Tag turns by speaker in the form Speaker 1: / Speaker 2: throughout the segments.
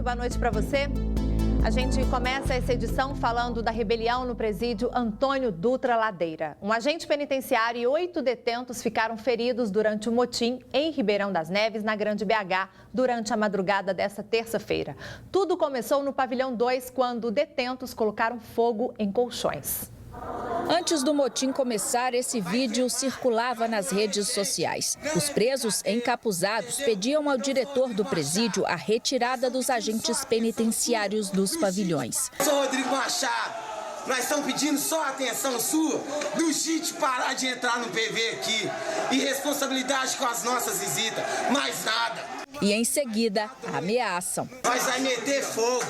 Speaker 1: boa noite para você. A gente começa essa edição falando da rebelião no presídio Antônio Dutra Ladeira. Um agente penitenciário e 8 detentos ficaram feridos durante o motim em Ribeirão das Neves, na Grande BH, durante a madrugada desta terça-feira. Tudo começou no pavilhão 2, quando detentos colocaram fogo em colchões.
Speaker 2: Antes do motim começar, esse vídeo circulava nas redes sociais. Os presos encapuzados pediam ao diretor do presídio a retirada dos agentes penitenciários dos pavilhões.
Speaker 3: Sou Rodrigo Machado. Nós estamos pedindo só a atenção sua do JIT parar de entrar no PV aqui. E responsabilidade com as nossas visitas, mais nada.
Speaker 2: E em seguida, ameaçam.
Speaker 3: Nós vai meter fogo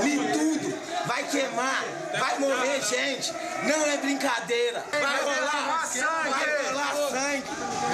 Speaker 3: em tudo, vai queimar, vai morrer gente. Não é brincadeira. Vai rolar sangue.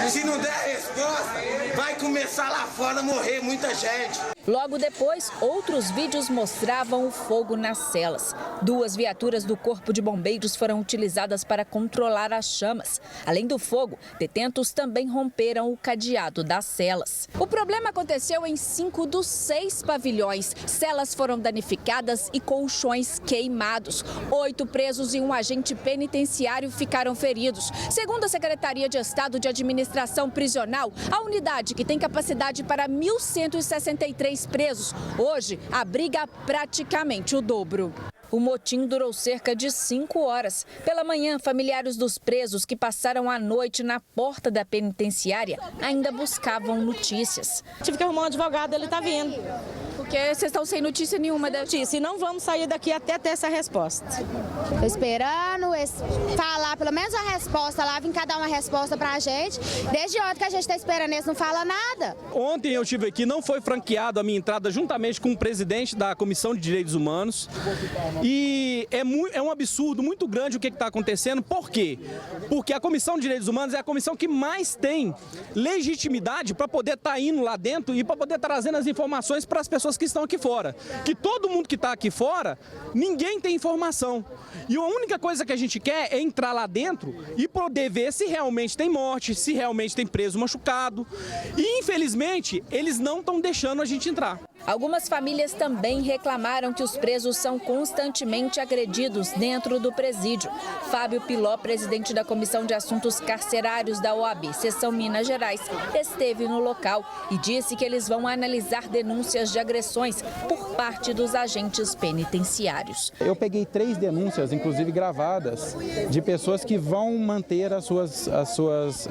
Speaker 3: Se não der resposta, vai começar lá fora a morrer muita gente.
Speaker 2: Logo depois, outros vídeos mostravam o fogo nas celas. 2 viaturas do Corpo de Bombeiros foram utilizadas para controlar as chamas. Além do fogo, detentos também romperam o cadeado das celas. O problema aconteceu em 5 dos 6 pavilhões. Celas foram danificadas e colchões queimados. 8 presos e um agente penitenciário ficaram feridos. Segundo a Secretaria de Estado de Administração Prisional, a unidade, que tem capacidade para 1.163 presos, hoje abriga praticamente o dobro. O motim durou cerca de 5 horas. Pela manhã, familiares dos presos que passaram a noite na porta da penitenciária ainda buscavam notícias.
Speaker 4: Tive que arrumar um advogado, ele está vindo.
Speaker 2: Porque vocês estão sem notícia nenhuma da
Speaker 4: notícia e não vamos sair daqui até ter essa resposta.
Speaker 5: Tô esperando falar pelo menos a resposta lá, vir cada uma resposta pra gente. Desde ontem que a gente tá esperando, eles não falam nada.
Speaker 6: Ontem eu estive aqui, não foi franqueado a minha entrada juntamente com o presidente da Comissão de Direitos Humanos. E é um absurdo muito grande o que está acontecendo. Por quê? Porque a Comissão de Direitos Humanos é a comissão que mais tem legitimidade para poder estar indo lá dentro e para poder estar trazendo as informações para as pessoas que estão aqui fora. Que todo mundo que está aqui fora, ninguém tem informação. E a única coisa que a gente quer é entrar lá dentro e poder ver se realmente tem morte, se realmente tem preso machucado. E infelizmente, eles não estão deixando a gente entrar.
Speaker 2: Algumas famílias também reclamaram que os presos são constantemente agredidos dentro do presídio. Fábio Piló, presidente da Comissão de Assuntos Carcerários da OAB, Seção Minas Gerais, esteve no local e disse que eles vão analisar denúncias de agressões por parte dos agentes penitenciários.
Speaker 7: Eu peguei 3 denúncias, inclusive gravadas, de pessoas que vão manter as suas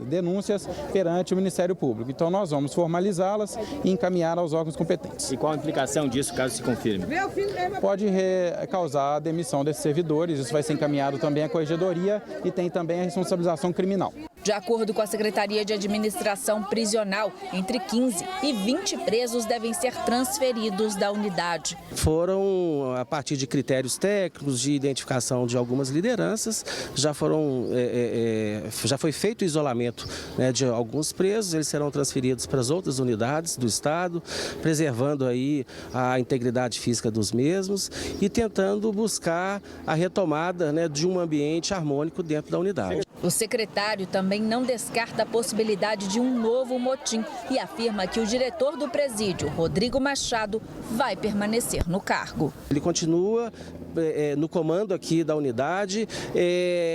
Speaker 7: denúncias perante o Ministério Público. Então nós vamos formalizá-las e encaminhar aos órgãos competentes.
Speaker 8: E qual a implicação disso, caso se confirme?
Speaker 7: Pode causar a demissão desses servidores, isso vai ser encaminhado também à Corregedoria e tem também a responsabilização criminal.
Speaker 2: De acordo com a Secretaria de Administração Prisional, entre 15 e 20 presos devem ser transferidos da unidade.
Speaker 9: Foram, a partir de critérios técnicos, de identificação de algumas lideranças, já foi feito o isolamento, né, de alguns presos, eles serão transferidos para as outras unidades do Estado, preservando aí a integridade física dos mesmos e tentando buscar a retomada, né, de um ambiente harmônico dentro da unidade.
Speaker 2: O secretário também não descarta a possibilidade de um novo motim e afirma que o diretor do presídio, Rodrigo Machado, vai permanecer no cargo.
Speaker 9: Ele continua no comando aqui da unidade.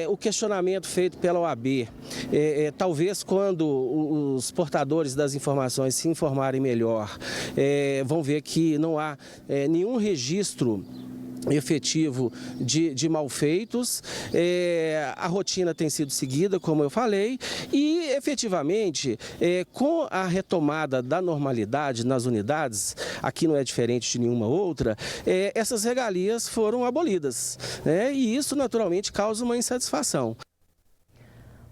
Speaker 9: O questionamento feito pela OAB, talvez quando os portadores das informações se informarem melhor, vão ver que não há nenhum registro efetivo de malfeitos, a rotina tem sido seguida, como eu falei, e efetivamente, com a retomada da normalidade nas unidades, aqui não é diferente de nenhuma outra, essas regalias foram abolidas, né? E isso naturalmente causa uma insatisfação.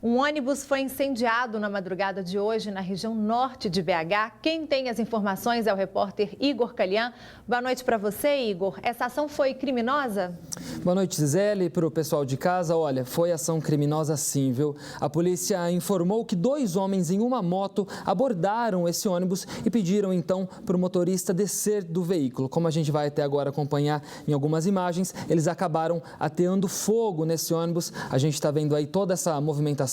Speaker 1: Um ônibus foi incendiado na madrugada de hoje na região norte de BH. Quem tem as informações é o repórter Igor Calhan. Boa noite para você, Igor. Essa ação foi criminosa?
Speaker 10: Boa noite, Gisele. Para o pessoal de casa, olha, foi ação criminosa sim, viu? A polícia informou que 2 homens em uma moto abordaram esse ônibus e pediram então para o motorista descer do veículo. Como a gente vai até agora acompanhar em algumas imagens, eles acabaram ateando fogo nesse ônibus. A gente está vendo aí toda essa movimentação